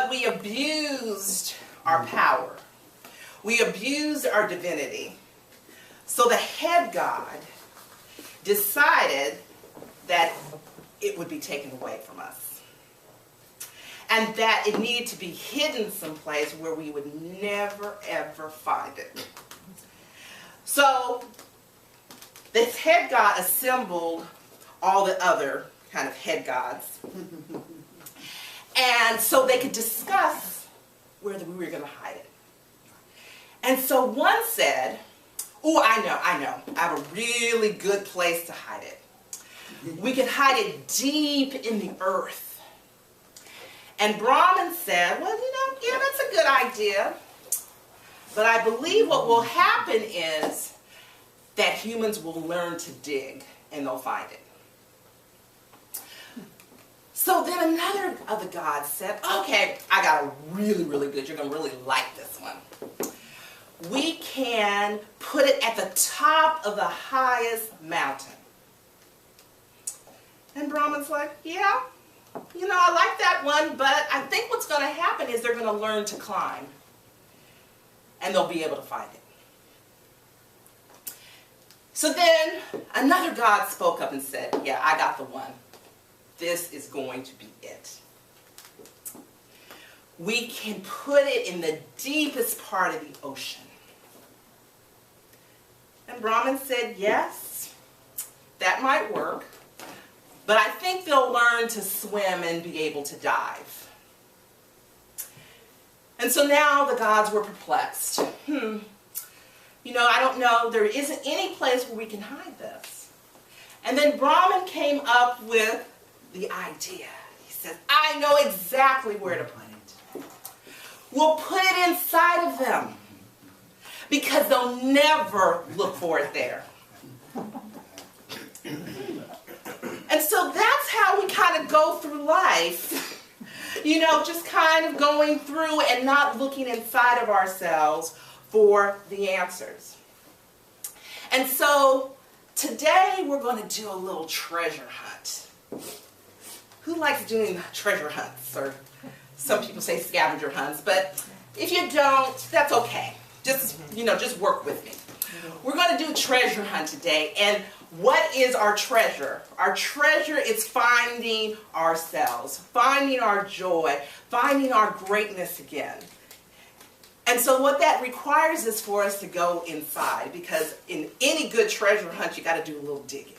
But we abused our power. We abused our divinity. So the head god decided that it would be taken away from us. And that it needed to be hidden someplace where we would never, ever find it. So this head god assembled all the other kind of head gods. And so they could discuss where we were going to hide it. And so one said, oh, I know. I have a really good place to hide it. We could hide it deep in the earth. And Brahman said, well, yeah, that's a good idea. But I believe what will happen is that humans will learn to dig and they'll find it. So then another of the gods said, okay, I got a really, really good, you're going to really like this one. We can put it at the top of the highest mountain. And Brahman's like, yeah, I like that one, but I think what's going to happen is they're going to learn to climb. And they'll be able to find it. So then another god spoke up and said, yeah, I got the one. This is going to be it. We can put it in the deepest part of the ocean. And Brahman said, yes, that might work. But I think they'll learn to swim and be able to dive. And so now the gods were perplexed. I don't know, there isn't any place where we can hide this. And then Brahman came up with the idea. He said, I know exactly where to put it. We'll put it inside of them because they'll never look for it there. And so that's how we kind of go through life, just kind of going through and not looking inside of ourselves for the answers. And so today we're going to do a little treasure hunt. Who likes doing treasure hunts? Or some people say scavenger hunts, but if you don't, that's okay. Just work with me. We're going to do a treasure hunt today. And what is our treasure? Our treasure is finding ourselves, finding our joy, finding our greatness again. And so what that requires is for us to go inside, because in any good treasure hunt, you got to do a little digging.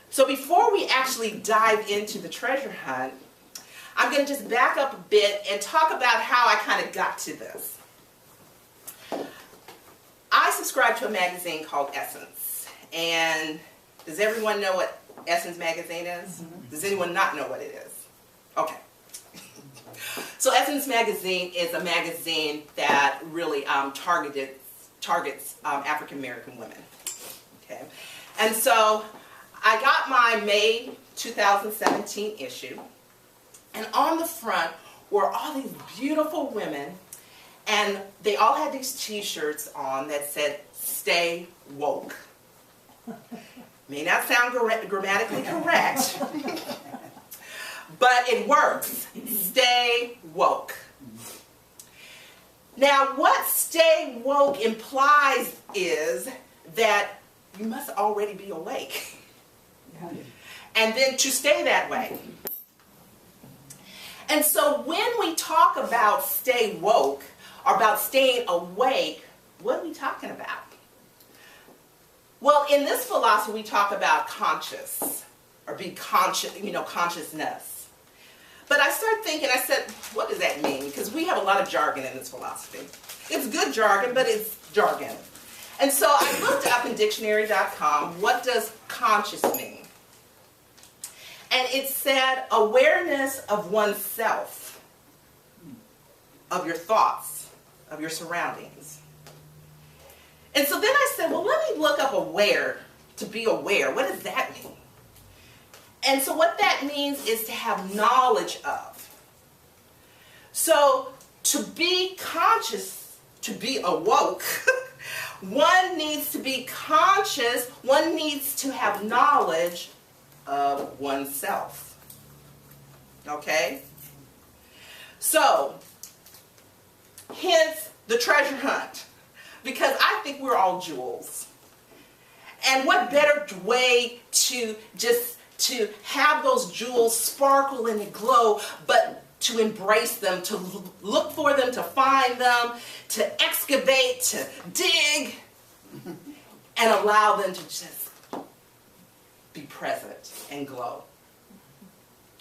So before we actually dive into the treasure hunt, I'm going to just back up a bit and talk about how I kind of got to this. I subscribe to a magazine called Essence. And does everyone know what Essence magazine is? Does anyone not know what it is? Okay. So Essence magazine is a magazine that really targets African American women. Okay. And so I got my May 2017 issue, and on the front were all these beautiful women, and they all had these t-shirts on that said, "Stay woke." May not sound grammatically correct, but it works. Stay woke. Now, what stay woke implies is that you must already be awake. And then to stay that way. And so when we talk about stay woke, or about staying awake, what are we talking about? Well, in this philosophy, we talk about conscious, or be conscious, consciousness. But I started thinking, I said, what does that mean? Because we have a lot of jargon in this philosophy. It's good jargon, but it's jargon. And so I looked up in dictionary.com, what does conscious mean? And it said awareness of oneself, of your thoughts, of your surroundings. And so then I said, well, let me look up aware, to be aware. What does that mean? And so what that means is to have knowledge of. So to be conscious, to be awoke, one needs to be conscious, one needs to have knowledge of oneself. Okay? So, hence the treasure hunt, because I think we're all jewels. And what better way to have those jewels sparkle and glow, but to embrace them, to look for them, to find them, to excavate, to dig, and allow them to just be present and glow.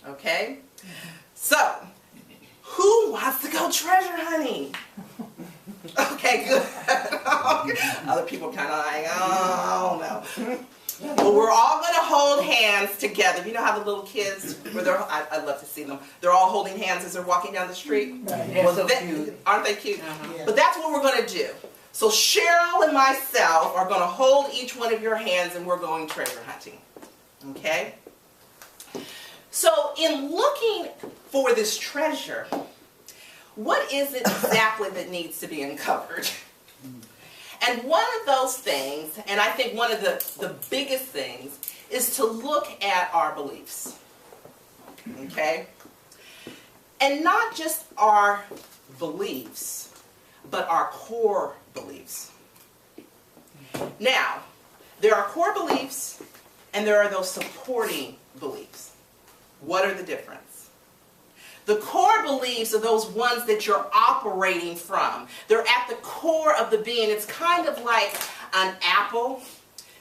Okay? So, who wants to go treasure hunting? Okay, good. Other people kind of like, oh no. Well, we're all going to hold hands together. You know how the little kids, I love to see them, they're all holding hands as they're walking down the street? Well, so cute. Aren't they cute? Yeah. But that's what we're going to do. So Cheryl and myself are going to hold each one of your hands and we're going treasure hunting. Okay? So in looking for this treasure, what is it exactly that needs to be uncovered? And one of those things, and I think one of the biggest things, is to look at our beliefs. Okay? And not just our beliefs, but our core beliefs. Now, there are core beliefs and there are those supporting beliefs. What are the difference? The core beliefs are those ones that you're operating from. They're at the core of the being. It's kind of like an apple.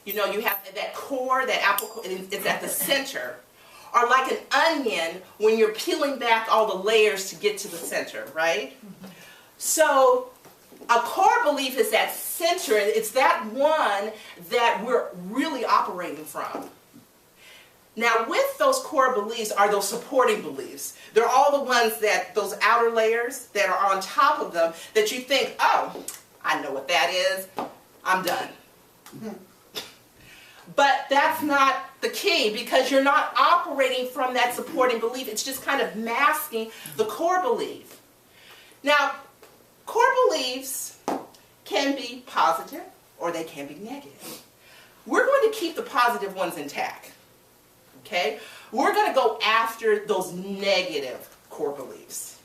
You know, you have that core, that apple, it's at the center. Or like an onion when you're peeling back all the layers to get to the center, right? So a core belief is that center, and it's that one that we're really operating from. Now, with those core beliefs are those supporting beliefs. They're all the ones that, those outer layers that are on top of them that you think, oh, I know what that is. I'm done. But that's not the key because you're not operating from that supporting belief. It's just kind of masking the core belief. Now, core beliefs can be positive or they can be negative. We're going to keep the positive ones intact. Okay? We're going to go after those negative core beliefs.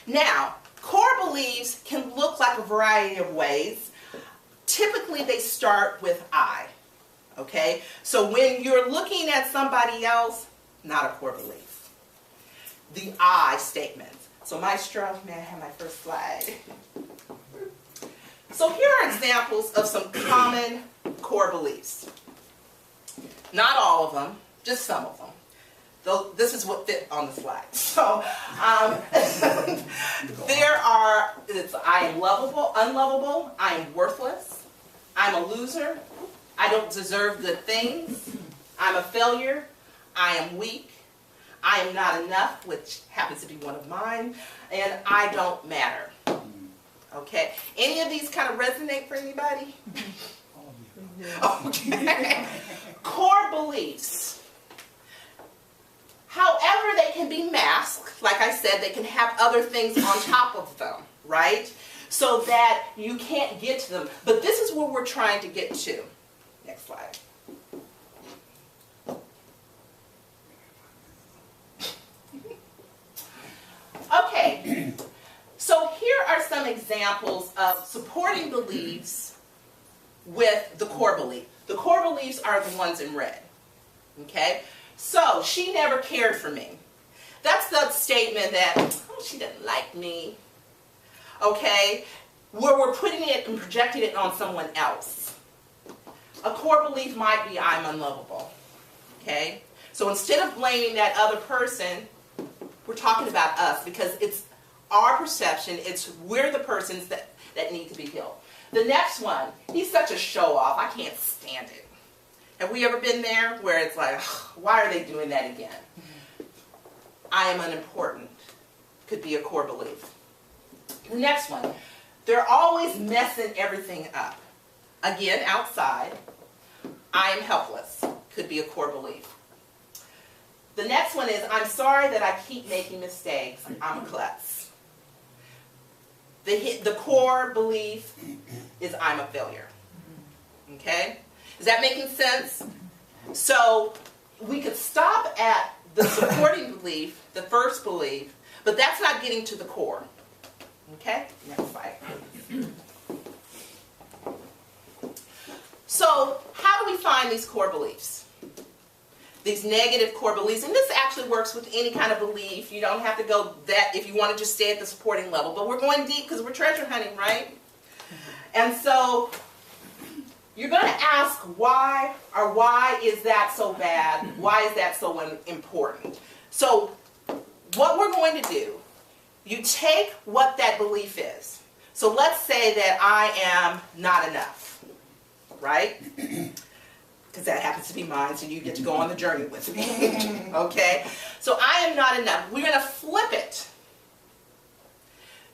Now, core beliefs can look like a variety of ways. Typically, they start with I. Okay? So when you're looking at somebody else, not a core belief. The I statement. So Maestro, may I have my first slide? So here are examples of some common core beliefs. Not all of them, just some of them. Though this is what fit on the slide. So there are, I am lovable, unlovable, I am worthless, I'm a loser, I don't deserve good things, I'm a failure, I am weak, I am not enough, which happens to be one of mine, and I don't matter. Okay, any of these kind of resonate for anybody? Okay. Core beliefs. However, they can be masked. Like I said, they can have other things on top of them, right? So that you can't get to them. But this is what we're trying to get to. Next slide. Okay. So here are some examples of supporting beliefs with the core belief. The core beliefs are the ones in red. Okay? So, she never cared for me. That's the statement that, oh, she didn't like me. Okay? Where we're putting it and projecting it on someone else. A core belief might be, I'm unlovable. Okay? So instead of blaming that other person, we're talking about us because it's our perception, we're the persons that need to be healed. The next one, he's such a show-off, I can't stand it. Have we ever been there where it's like, why are they doing that again? I am unimportant. Could be a core belief. The next one, they're always messing everything up. Again, outside, I am helpless. Could be a core belief. The next one is, I'm sorry that I keep making mistakes. I'm a klutz. The core belief is I'm a failure. Okay? Is that making sense? So we could stop at the supporting belief, the first belief, But that's not getting to the core. Okay? Next slide. So, how do we find these core beliefs? These negative core beliefs, and this actually works with any kind of belief. You don't have to go that if you want to just stay at the supporting level, but we're going deep because we're treasure hunting, right? And so, you're going to ask why, or why is that so bad? Why is that so important? So, what we're going to do, you take what that belief is. So let's say that I am not enough, right? Because that happens to be mine, so you get to go on the journey with me. Okay? So I am not enough. We're going to flip it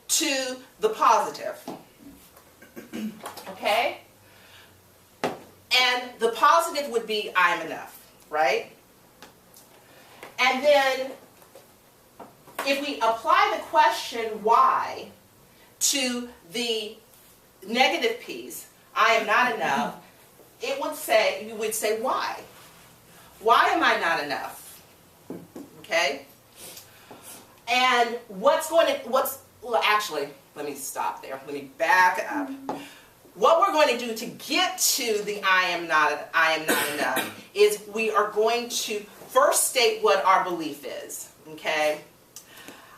to the positive. Okay? And the positive would be I am enough, right? And then if we apply the question why to the negative piece, I am not enough, it would say, you would say why? Why am I not enough? Okay? And well actually, let me stop there. Let me back up. What we're going to do to get to the I am not enough is we are going to first state what our belief is. Okay?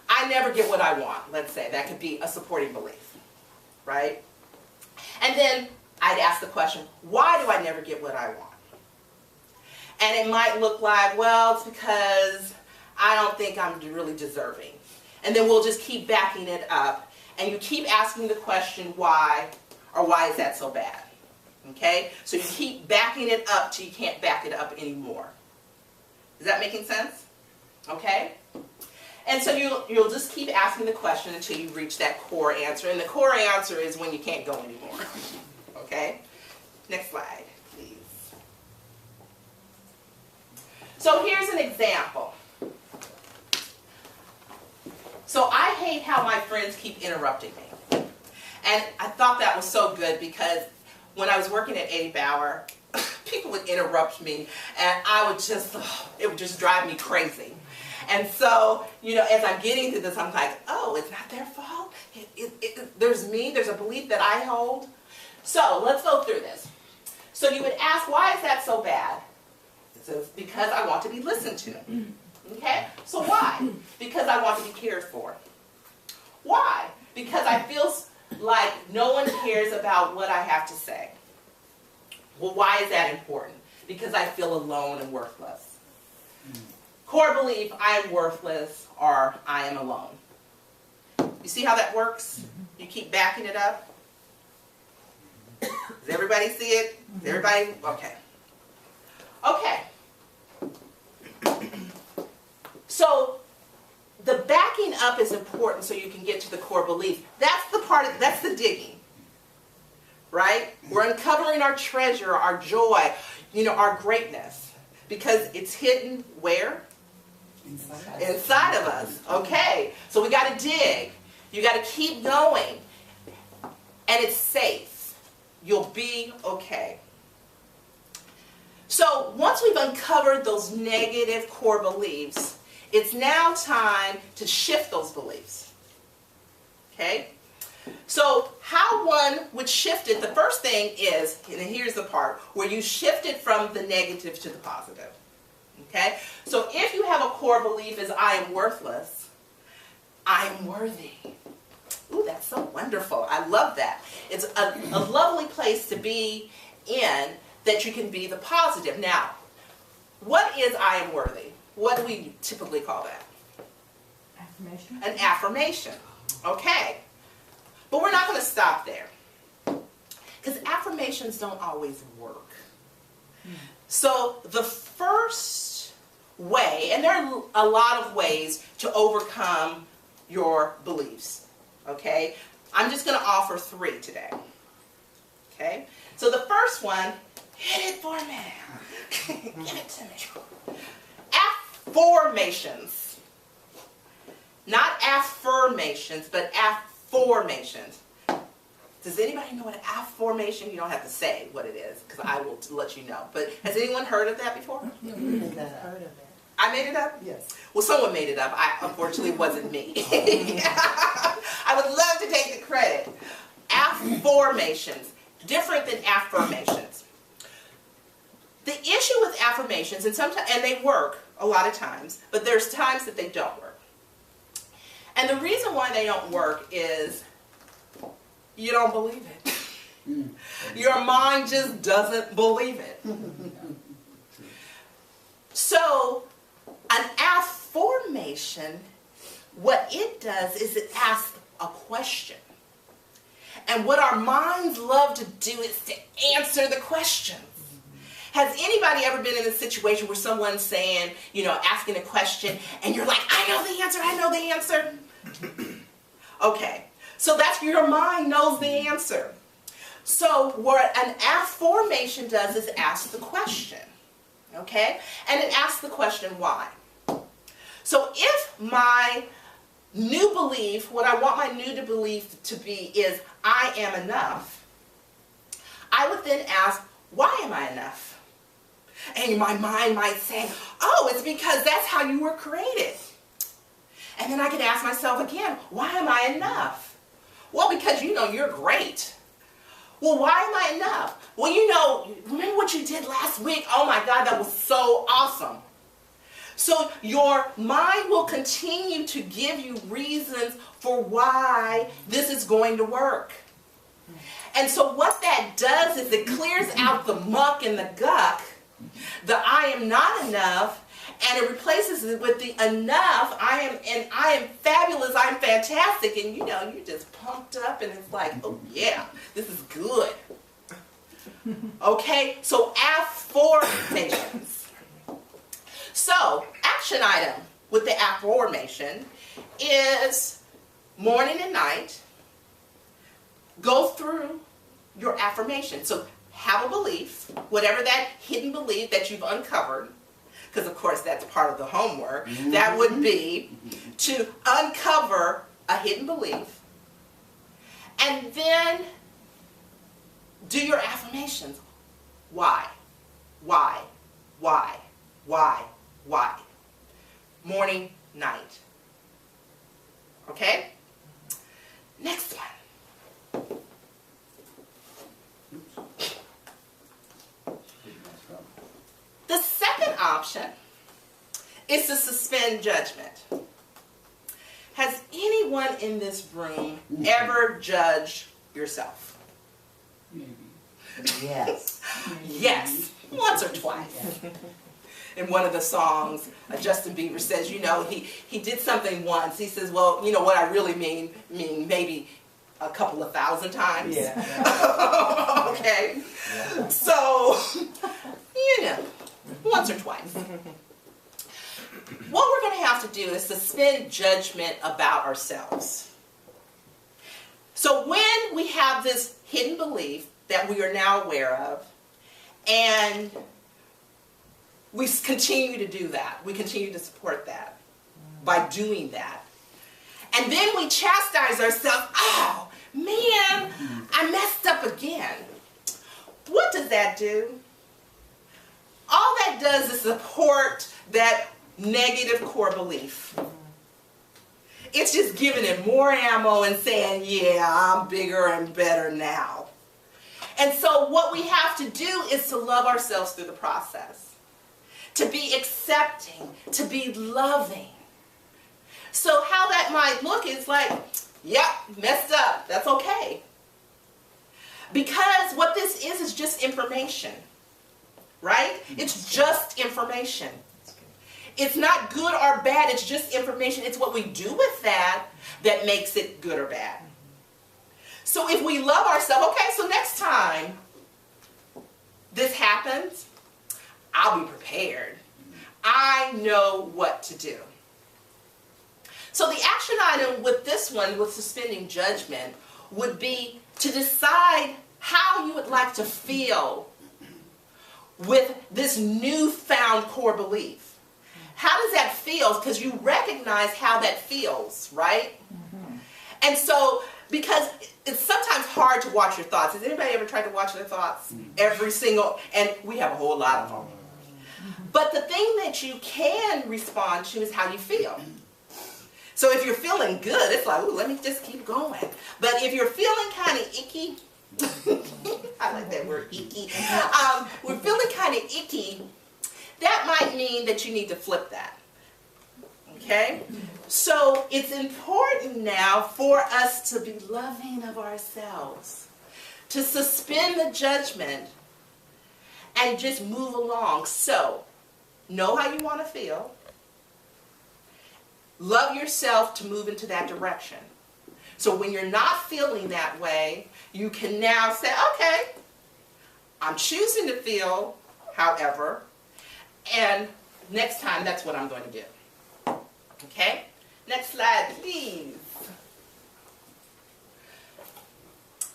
I never get what I want, let's say. That could be a supporting belief, right? And then I'd ask the question, why do I never get what I want? And it might look like, well, it's because I don't think I'm really deserving. And then we'll just keep backing it up. And you keep asking the question, why, or why is that so bad? Okay? So you keep backing it up till you can't back it up anymore. Is that making sense? Okay? And so you'll just keep asking the question until you reach that core answer. And the core answer is when you can't go anymore. Okay? Next slide, please. So here's an example. So I hate how my friends keep interrupting me. And I thought that was so good because when I was working at Eddie Bauer, people would interrupt me and I would just, it would just drive me crazy. And so, you know, as I'm getting to this, I'm like, oh, it's not their fault. There's me. There's a belief that I hold. So let's go through this. So you would ask, why is that so bad? It says, because I want to be listened to. Okay? So why? Because I want to be cared for. Why? Because I feel like no one cares about what I have to say. Well, why is that important? Because I feel alone and worthless. Core belief, I am worthless, or I am alone. You see how that works? You keep backing it up. Does everybody see it? Does everybody? Okay. Okay. So the backing up is important so you can get to the core belief. That's the part, that's the digging. Right? We're uncovering our treasure, our joy, you know, our greatness. Because it's hidden where? Inside of us. Okay. So we got to dig. You got to keep going. And it's safe. You'll be okay. So once we've uncovered those negative core beliefs, it's now time to shift those beliefs. Okay? So how one would shift it, the first thing is, and here's the part, where you shift it from the negative to the positive. Okay? So if you have a core belief as I am worthless, I am worthy. Ooh, that's so wonderful. I love that. It's a lovely place to be in, that you can be the positive. Now, what is I am worthy? What do we typically call that? Affirmation. An affirmation. Okay. But we're not going to stop there. Because affirmations don't always work. So the first way, and there are a lot of ways to overcome your beliefs. Okay? I'm just going to offer 3 today. Okay? So the first one, hit it for me. Give it to me. Affirmations. Not affirmations, but affirmations. Does anybody know what an affirmation? You don't have to say what it is, because I will let you know. But has anyone heard of that before? Heard of it. I made it up? Yes. Well, someone made it up. Unfortunately, it wasn't me. I would love to take the credit. Affirmations, different than affirmations. The issue with affirmations, and they work a lot of times, but there's times that they don't work. And the reason why they don't work is you don't believe it. Your mind just doesn't believe it. So, an affirmation, what it does is it asks a question. And what our minds love to do is to answer the questions. Has anybody ever been in a situation where someone's saying, asking a question, and you're like, I know the answer. Okay, so that's your mind knows the answer. So what an affirmation does is ask the question, okay? And it asks the question, why? So if my new belief, what I want my new belief to be is, I am enough, I would then ask, why am I enough? And my mind might say, oh, it's because that's how you were created. And then I could ask myself again, why am I enough? Well, because you're great. Well, why am I enough? Well, remember what you did last week? Oh my God, that was so awesome. So your mind will continue to give you reasons for why this is going to work. And so what that does is it clears out the muck and the guck, the I am not enough, and it replaces it with the enough, I am fabulous, I'm fantastic, and you're just pumped up and it's like, oh yeah, this is good. Okay, so affirmations. So, action item with the affirmation is morning and night, go through your affirmation. So have a belief, whatever that hidden belief that you've uncovered, because of course that's part of the homework, that would be to uncover a hidden belief, and then do your affirmations. Why? Why? Why? Why? Why? Morning, night. Okay? Next one. The second option is to suspend judgment. Has anyone in this room ever judged yourself? Maybe. Yes. Yes, once or twice. In one of the songs, Justin Bieber says, he did something once. He says, well, what I really mean maybe a couple of thousand times. Yeah. Okay. Yeah. So, once or twice. What we're going to have to do is suspend judgment about ourselves. So when we have this hidden belief that we are now aware of, and we continue to do that, we continue to support that by doing that, and then we chastise ourselves, oh man, I messed up again. What does that do? All that does is support that negative core belief. It's just giving it more ammo and saying, yeah, I'm bigger and better now. And so what we have to do is to love ourselves through the process. To be accepting, to be loving. So how that might look is like, yep, messed up, that's okay. Because what this is just information, right? It's just information. It's not good or bad, it's just information. It's what we do with that that makes it good or bad. So if we love ourselves, okay, so next time this happens, I'll be prepared. I know what to do. So the action item with this one, with suspending judgment, would be to decide how you would like to feel with this newfound core belief. How does that feel? Because you recognize how that feels, right? Mm-hmm. And so, because it's sometimes hard to watch your thoughts. Has anybody ever tried to watch their thoughts? Every single, and we have a whole lot of them. But the thing that you can respond to is how you feel. So if you're feeling good, it's like, ooh, let me just keep going. But if you're feeling kind of icky, I like that word, icky. We're feeling kind of icky, that might mean that you need to flip that. Okay? So it's important now for us to be loving of ourselves, to suspend the judgment and just move along. So, know how you want to feel. Love yourself to move into that direction. So when you're not feeling that way, you can now say, okay, I'm choosing to feel, however, and next time that's what I'm going to do. Okay? Next slide, please.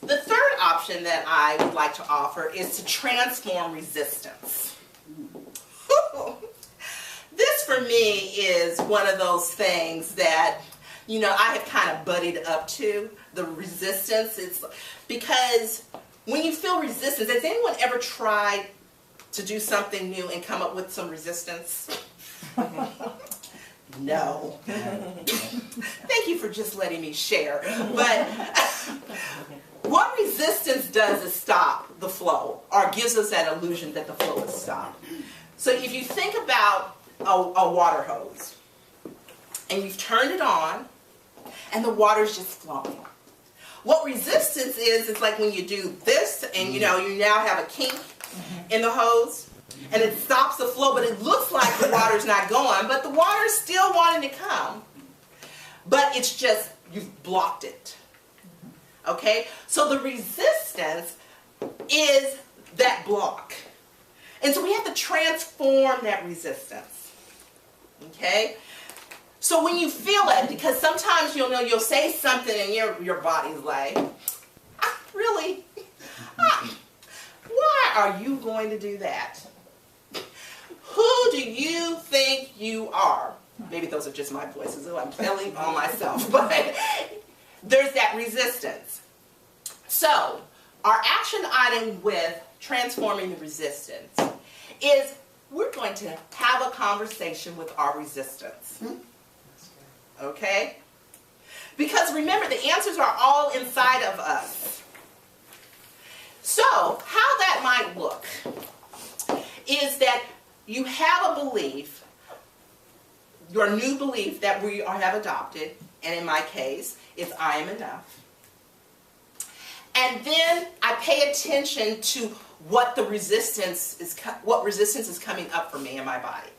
The third option that I would like to offer is to transform resistance. This for me is one of those things that, you know, I have kind of buddied up to, the resistance. It's because when you feel resistance, has anyone ever tried to do something new and come up with some resistance? No. Thank you for just letting me share. But what resistance does is stop the flow, or gives us that illusion that the flow is stopped. So if you think about a water hose, and you've turned it on, and the water's just flowing. What resistance is like when you do this, and you know, you now have a kink in the hose, and it stops the flow, but it looks like the water's not going, but the water's still wanting to come. But it's just, you've blocked it. Okay? So the resistance is that block. And so we have to transform that resistance. Okay? So when you feel it, because sometimes you'll say something and your body's like, really? Why are you going to do that? Who do you think you are? Maybe those are just my voices. Oh, I'm telling on myself. But there's that resistance. So our action item with transforming the resistance is we're going to have a conversation with our resistance. Okay? Because remember, the answers are all inside of us. So, how that might look is that you have a belief, your new belief that we have adopted, and in my case, it's I am enough. And then I pay attention to what the resistance is, coming up for me in my body.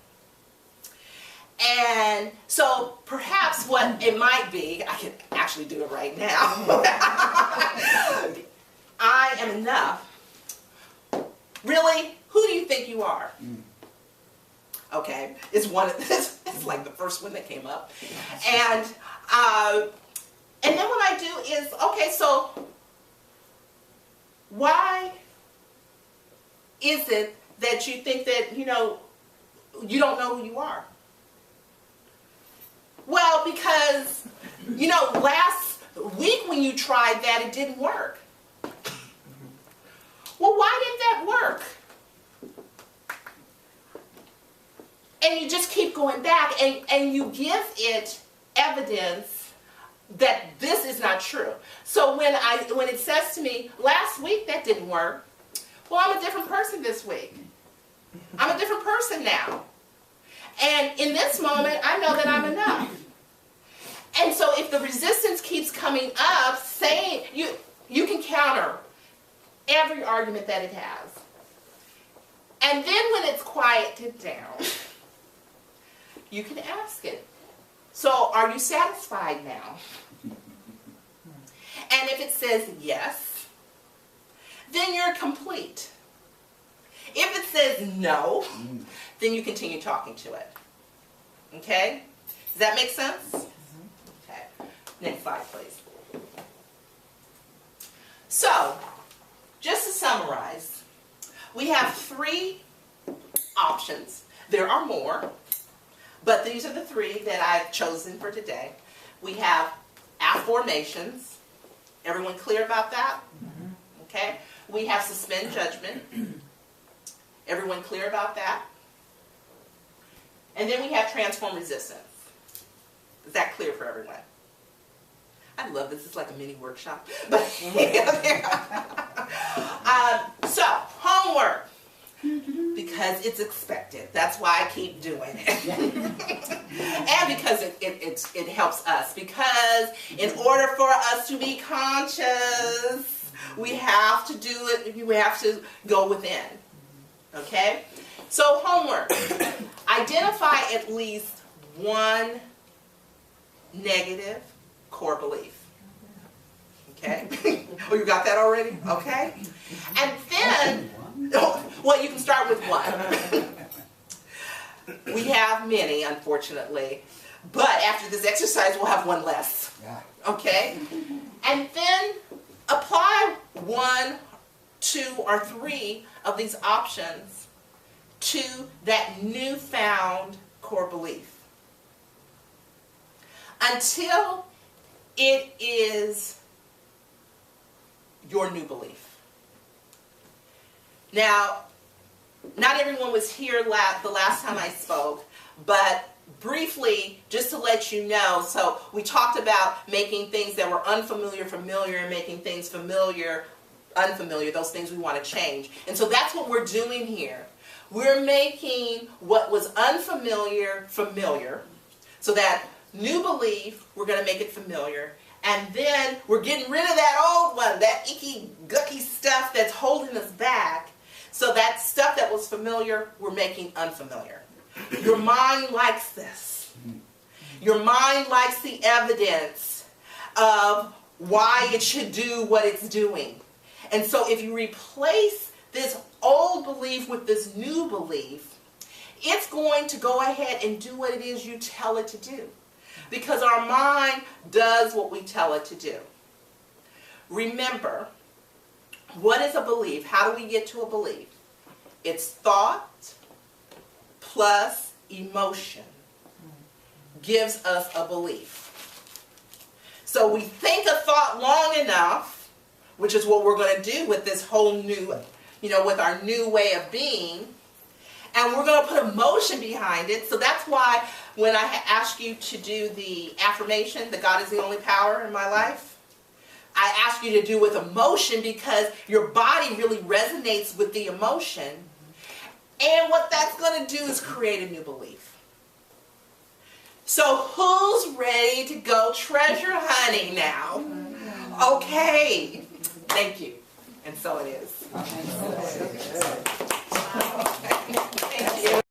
And so perhaps what it might be, I can actually do it right now. I am enough. Really? Who do you think you are? Okay, it's like the first one that came up. And then what I do is, okay, so why is it that you think that, you don't know who you are? Well, because, last week when you tried that, it didn't work. Well, why didn't that work? And you just keep going back, and you give it evidence that this is not true. So when it says to me, last week that didn't work, well, I'm a different person this week. I'm a different person now. And in this moment, I know that I'm enough. And so if the resistance keeps coming up, saying, you can counter every argument that it has. And then when it's quieted down, you can ask it, so are you satisfied now? And if it says yes, then you're complete. If it says no, then you continue talking to it. Okay? Does that make sense? Okay. Next slide, please. So, just to summarize, we have 3 options. There are more, but these are the 3 that I've chosen for today. We have affirmations. Everyone clear about that? Okay. We have suspend judgment. Everyone clear about that? And then we have transform resistance. Is that clear for everyone? I love this. It's like a mini workshop. But so, homework. Because it's expected. That's why I keep doing it. And because it helps us. Because in order for us to be conscious, we have to do it. We have to go within. Okay? So homework. Identify at least one negative core belief. Okay? Oh, you got that already? Okay? And then, well, you can start with one. We have many, unfortunately. But after this exercise, we'll have one less. Okay? And then apply 1, 2, or 3 of these options to that newfound core belief. Until it is your new belief. Now, not everyone was here the last time I spoke, but briefly, just to let you know, so we talked about making things that were unfamiliar familiar and making things familiar unfamiliar, those things we want to change. And so that's what we're doing here. We're making what was unfamiliar familiar, so that new belief, we're going to make it familiar. And then we're getting rid of that old one, that icky, gucky stuff that's holding us back. So that stuff that was familiar, we're making unfamiliar. Your mind likes this. Your mind likes the evidence of why it should do what it's doing. And so if you replace this old belief with this new belief, it's going to go ahead and do what it is you tell it to do. Because our mind does what we tell it to do. Remember, what is a belief? How do we get to a belief? It's thought plus emotion gives us a belief. So we think a thought long enough, which is what we're going to do with this whole new, with our new way of being, and we're going to put emotion behind it. So that's why when I ask you to do the affirmation that God is the only power in my life, I ask you to do with emotion because your body really resonates with the emotion. And what that's going to do is create a new belief. So who's ready to go treasure hunting now? Okay. Thank you. And so it is.